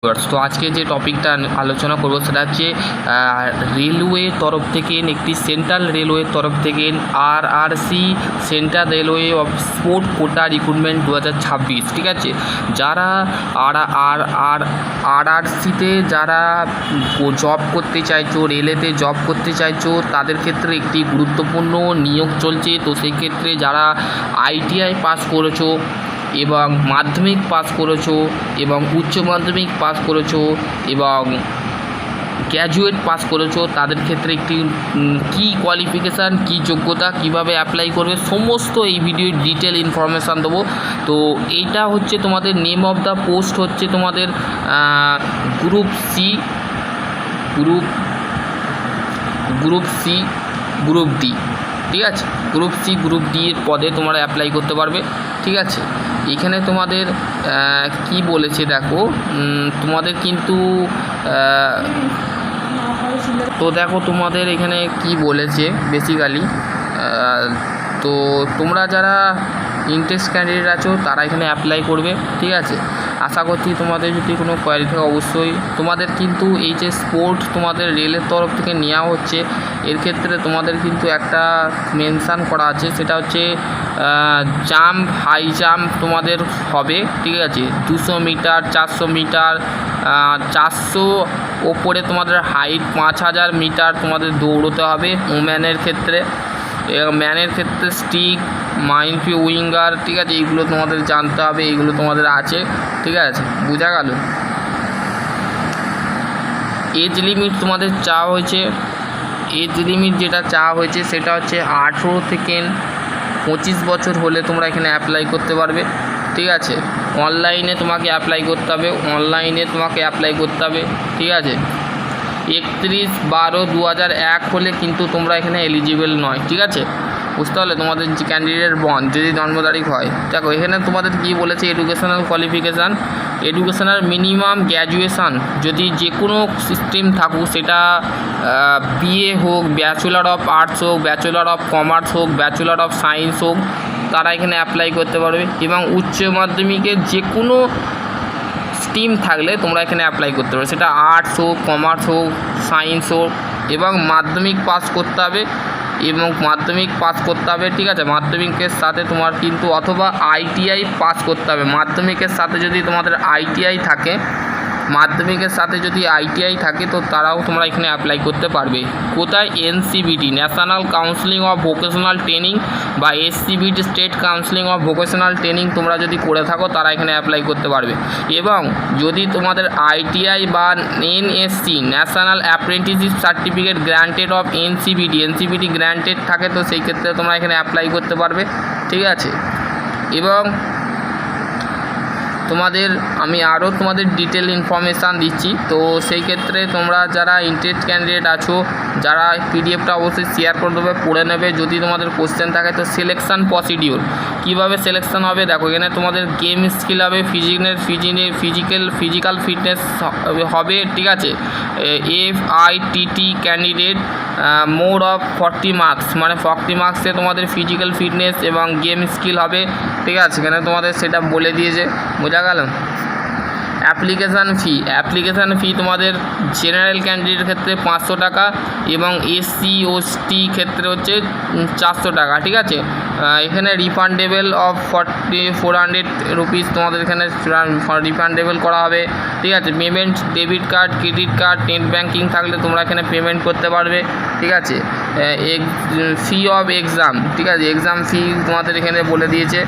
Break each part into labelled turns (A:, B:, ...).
A: তো আজকে যে টপিকটা আলোচনা করব সেটা হচ্ছে রেলওয়ে তরফ থেকে একটি সেন্ট্রাল রেলওয়ের তরফ থেকে RRC central railway of sport quota recruitment 2026, ঠিক আছে। যারা আরআরসিতে যারা জব করতে চাইছো, রেলেতে জব করতে চাইছো, তাদের ক্ষেত্রে একটি গুরুত্বপূর্ণ নিয়োগ চলছে। তো সেই ক্ষেত্রে যারা আইটিআই পাস করেছো এবং মাধ্যমিক পাস করেছো এবং উচ্চ মাধ্যমিক পাস করেছো এবং গ্র্যাজুয়েট পাস করেছো, তাদের ক্ষেত্রে একটি কী কোয়ালিফিকেশান, কী যোগ্যতা, কিভাবে অ্যাপ্লাই করবে, সমস্ত এই ভিডিওর ডিটেল ইনফরমেশান দেবো। তো এইটা হচ্ছে তোমাদের নেম অফ দ্য পোস্ট হচ্ছে তোমাদের গ্রুপ সি, গ্রুপ ডি, ঠিক আছে। গ্রুপ সি, গ্রুপ ডি এর পদে তোমরা অ্যাপ্লাই করতে পারবে, ঠিক আছে। এখানে তোমাদের কি বলেছে দেখো, তোমাদের কিন্তু তো দেখো তোমাদের এখানে কি বলেছে বেসিক্যালি। তো তোমরা যারা ইন্টারেস্ট ক্যান্ডিডেট আছো তারা এখানে অ্যাপ্লাই করবে, ঠিক আছে। আশা করছি তোমাদের যদি কোনো কোয়ারি থাকে অবশ্যই তোমাদের কিন্তু এই যে স্পোর্টস তোমাদের রেলের তরফ থেকে নেওয়া হচ্ছে, এর ক্ষেত্রে তোমাদের কিন্তু একটা মেনশান করা আছে, সেটা হচ্ছে জাম্প, হাই জাম্প তোমাদের হবে, ঠিক আছে। 200 মিটার, 400 মিটার, 400 ওপরে তোমাদের হাইট, 5000 মিটার তোমাদের দৌড়তে হবে ওম্যানের ক্ষেত্রে। ম্যানের ক্ষেত্রে স্টিক, মাইনফি, উইঙ্গার, ঠিক আছে, এইগুলো তোমাদের জানতে হবে, এইগুলো তোমাদের আছে, ঠিক আছে, বোঝা গেল। এজ লিমিট তোমাদের চাওয়া হয়েছে, এজ লিমিট যেটা চাওয়া হয়েছে সেটা হচ্ছে 18 থেকে 25 বছর হলে তোমরা এখানে অ্যাপ্লাই করতে পারবে, ঠিক আছে। অনলাইনে তোমাকে অ্যাপ্লাই করতে হবে, ঠিক আছে। 31/12/2001 হলে কিন্তু তোমরা এখানে এলিজিবল নয়, ঠিক আছে, বুঝতে পারলে। তোমাদের যে ক্যান্ডিডেট বন যদি জন্ম তারিখ হয়, দেখো এখানে তোমাদের কি বলেছে, educational qualification, educational minimum graduation যদি যে কোনো সিস্টেম থাকুক, সেটা বিএ হোক, ব্যাচেলর অফ আর্টস হোক, ব্যাচেলর অফ কমার্স হোক, ব্যাচেলর অফ সায়েন্স হোক, তারা এখানে অ্যাপ্লাই করতে পারবে। এবং উচ্চ মাধ্যমিকের যে কোনো স্ট্রিম থাকলে তোমরা এখানে অ্যাপ্লাই করতে পারবে, সেটা আর্টস হোক, কমার্স হোক, সায়েন্স হোক, এবং মাধ্যমিক পাস করতে হবে, ঠিক আছে। মাধ্যমিকের সাথে তোমার কিন্তু অথবা আইটিআই পাস করতে হবে। মাধ্যমিকের সাথে যদি তোমাদের আইটিআই থাকে, তো তারাও তোমরা এখানে অ্যাপ্লাই করতে পারবে। কোথায়? NCVT, national counselling of vocational training, বা SCVT, state counselling of vocational training তোমরা যদি করে থাকো, তারা এখানে অ্যাপ্লাই করতে পারবে। এবং যদি তোমাদের আইটিআই বা NSC, national apprenticeship certificate granted of NCVT granted থাকে, তো সেই ক্ষেত্রে তোমরা এখানে অ্যাপ্লাই করতে পারবে, ঠিক আছে। এবং আমি আরও তোমাদের ডিটেল ইনফরমেশান দিচ্ছি। তো সেই ক্ষেত্রে তোমরা যারা ইন্টারেস্ট ক্যান্ডিডেট আছো, যারা পিডিএফটা অবশ্যই শেয়ার করে দেবে, পড়ে নেবে। যদি তোমাদের কোশ্চেন থাকে, তো সিলেকশান প্রসিডিওর কীভাবে সিলেকশান হবে দেখো, এখানে তোমাদের গেম স্কিল হবে, ফিজিক্যাল ফিটনেস হবে, ঠিক আছে। FITT candidate more of 40 marks, মানে 40 মার্কসে তোমাদের ফিজিক্যাল ফিটনেস এবং গেম স্কিল হবে, ঠিক আছে। এখানে তোমাদের সেটা বলে দিয়েছে, বোঝা গেল। অ্যাপ্লিকেশান ফি তোমাদের জেনারেল ক্যান্ডিডেটের ক্ষেত্রে 500 টাকা এবং SC ST ক্ষেত্রে হচ্ছে 400 টাকা, ঠিক আছে। এখানে রিফান্ডেবল অফ 400 রুপিস তোমাদের এখানে রিফান্ডেবল করা হবে, ঠিক আছে। Payment debit card, credit card, net banking থাকলে তোমরা এখানে পেমেন্ট করতে পারবে, ঠিক আছে। ফি অফ এক্সাম, ঠিক আছে, এক্সাম ফি তোমাদের এখানে বলে দিয়েছে।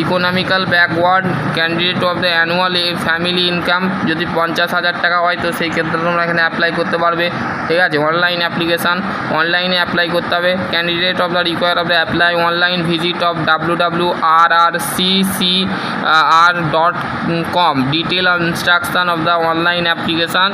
A: Economical backward candidate of the annual family income যদি 50,000 টাকা হয়, তো সেই ক্ষেত্রে তোমরা এখানে অ্যাপ্লাই করতে পারবে, ঠিক আছে। অনলাইনে অ্যাপ্লাই করতে হবে। Candidate of the require of the apply online visit of www.rrccr.com detail of instruction of the online application,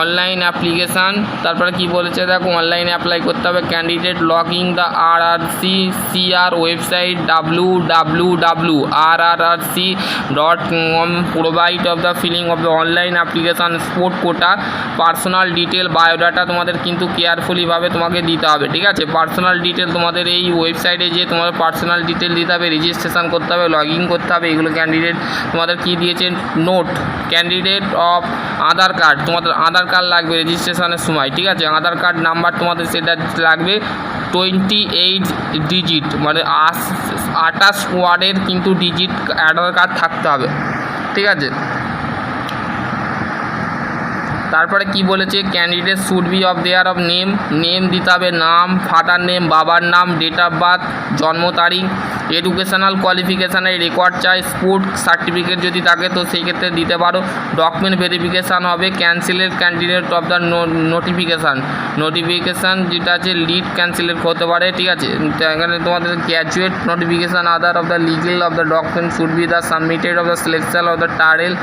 A: online application, তারপরে কি বলেছে দেখো অনলাইনে অ্যাপ্লাই করতে হবে। Candidate logging the RRCCR website www.rrrc.com provide of the filling of the online application sport quota personal detail biodata তোমাদের কিন্তু কেয়ারফুলিভাবে তোমাকে দিতে হবে, ঠিক আছে। পার্সোনাল ডিটেল তোমাদের এই ওয়েবসাইটে যে তোমাদের পার্সোনাল ডিটেল দিতে হবে, রেজিস্ট্রেশন করতে হবে, লগ ইন করতে হবে, এগুলো ক্যান্ডিডেট তোমাদের কি দিয়েছে note. Candidate of Aadhaar card, তোমাদের আধার কার্ড লাগবে রেজিস্ট্রেশনের সময়, ঠিক আছে। আধার কার্ড নাম্বার তোমাদের সেটা লাগবে 28 ডিজিট, মানে 28 ওয়ার্ডের কিন্তু ডিজিট আধার কার্ড থাকতে হবে, ঠিক আছে। তারপরে কি বলেছে, candidate should be of their of name দিতে হবে, নাম, ফাদার নেম, বাবার নাম, ডেট অফ বার্থ, জন্ম তারিখ, এডুকেশনাল কোয়ালিফিকেশানের রেকর্ড চাই, স্পোর্ট সার্টিফিকেট যদি থাকে তো সেই ক্ষেত্রে দিতে পারো। ডকুমেন্ট ভেরিফিকেশান হবে, ক্যান্সেলের ক্যান্ডিডেট অফ দ্য নোটিফিকেশান যেটা আছে লিড ক্যান্সেলের হতে পারে, ঠিক আছে। এখানে তোমাদের graduate notification other of the legal of the document should be the submitted of the selection of the টারেল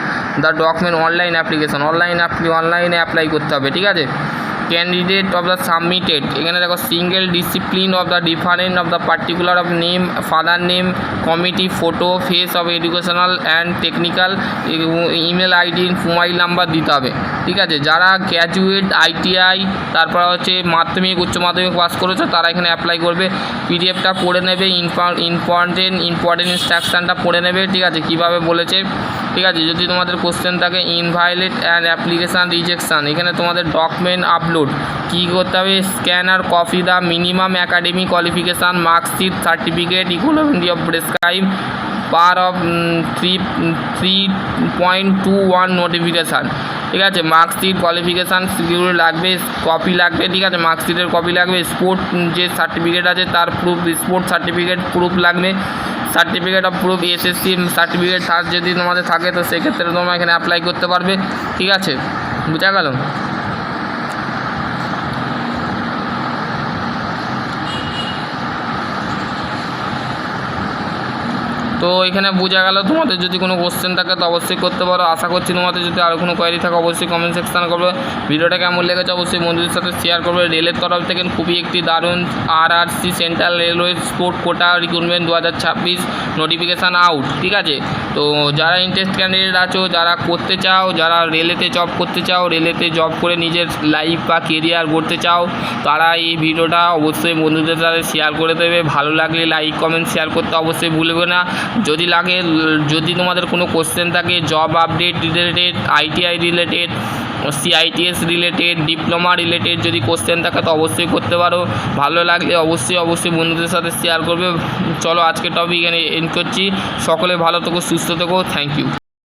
A: দ্য ডকুমেন্ট অনলাইন অ্যাপ্লিকেশান, অনলাইনে অ্যাপ্লাই করতে হবে, ঠিক আছে। ক্যান্ডিডেট অফ দ্য সাবমিটেড, এখানে দেখো single discipline of the different of the particular of name, father name, committee, photo, face of educational and technical, email ID, mobile number দিতে হবে, ঠিক আছে। যারা গ্র্যাজুয়েট, ITI, তারপর হচ্ছে মাধ্যমিক, উচ্চ মাধ্যমিক পাস করেছো তারা এখানে অ্যাপ্লাই করবে। পিডিএফটা পড়ে নেবে, ইম্পর্টেন্ট ইনস্ট্রাকশানটা পড়ে নেবে, ঠিক আছে, কীভাবে বলেছে, ঠিক আছে। যদি তোমাদের কোশ্চেন থাকে ইনভাইলেট অ্যান্ড অ্যাপ্লিকেশান রিজেকশান, এখানে তোমাদের ডকুমেন্ট আপলোড কী করতে হবে, scanner copy the minimum academic qualification, marksheet, certificate, equivalent of prescribe per of 3.21 notification, ঠিক আছে। মার্কশিট, কোয়ালিফিকেশান সেগুলো লাগবে, কপি লাগবে, ঠিক আছে, মার্কশিটের কপি লাগবে। স্পোর্ট যে সার্টিফিকেট আছে তার প্রুফ, স্পোর্ট সার্টিফিকেট প্রুফ লাগবে। Certificate of proof, SSC certificate যদি তোমাদের থাকে তো সেক্ষেত্রে তোমরা এখানে অ্যাপ্লাই করতে পারবে, ঠিক আছে, বুঝা গেল। তো এখানে বোঝা গেল। তোমাদের যদি কোনো কোশ্চেন থাকে তো অবশ্যই করতে পারো। আশা করছি তোমাদের যদি আরও কোনো কোয়ারি থাকে অবশ্যই কমেন্ট সেকশানে করবে। ভিডিওটা কেমন লেগেছে অবশ্যই বন্ধুদের সাথে শেয়ার করবে। রেলের তরফ থেকে খুবই একটি দারুণ RRC central railway sport quota recruitment 2026 notification out, ঠিক আছে। তো যারা ইন্টারেস্ট ক্যান্ডিডেট আছো, যারা করতে চাও, যারা রেলেতে জব করতে চাও, রেলেতে জব করে নিজের লাইফ বা কেরিয়ার গড়তে চাও, তারা এই ভিডিওটা অবশ্যই বন্ধুদের সাথে শেয়ার করে দেবে। ভালো লাগলে লাইক, কমেন্ট, শেয়ার করতে অবশ্যই ভুলবে না। যদি তোমাদের কোনো কোশ্চেন থাকে job update related, ITI related, CITS related, diploma related যদি কোশ্চেন থাকে তো অবশ্যই করতে পারো। ভালো লাগলে অবশ্যই বন্ধুদের সাথে শেয়ার করবে। চলো আজকের টপিক এখানে এন্ড করছি। সকলে ভালো থেকো, সুস্থ থেকো, থ্যাংক ইউ।